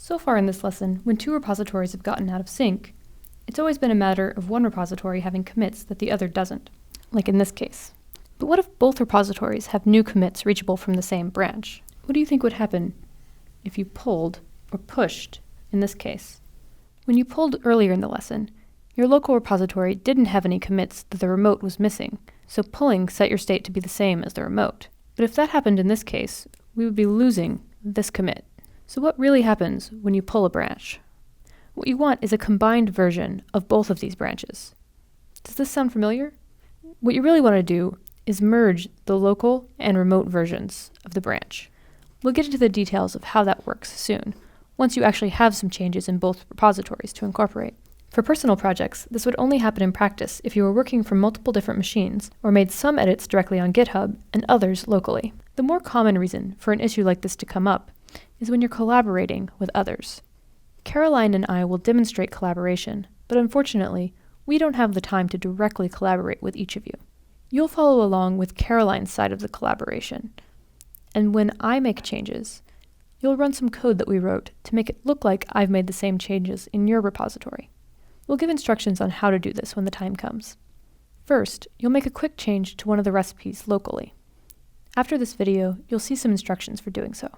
So far in this lesson, when two repositories have gotten out of sync, it's always been a matter of one repository having commits that the other doesn't, like in this case. But what if both repositories have new commits reachable from the same branch? What do you think would happen if you pulled, or pushed, in this case? When you pulled earlier in the lesson, your local repository didn't have any commits that the remote was missing, so pulling set your state to be the same as the remote. But if that happened in this case, we would be losing this commit. So what really happens when you pull a branch? What you want is a combined version of both of these branches. Does this sound familiar? What you really want to do is merge the local and remote versions of the branch. We'll get into the details of how that works soon, once you actually have some changes in both repositories to incorporate. For personal projects, this would only happen in practice if you were working from multiple different machines or made some edits directly on GitHub and others locally. The more common reason for an issue like this to come up is when you're collaborating with others. Caroline and I will demonstrate collaboration, but unfortunately, we don't have the time to directly collaborate with each of you. You'll follow along with Caroline's side of the collaboration, and when I make changes, you'll run some code that we wrote to make it look like I've made the same changes in your repository. We'll give instructions on how to do this when the time comes. First, you'll make a quick change to one of the recipes locally. After this video, you'll see some instructions for doing so.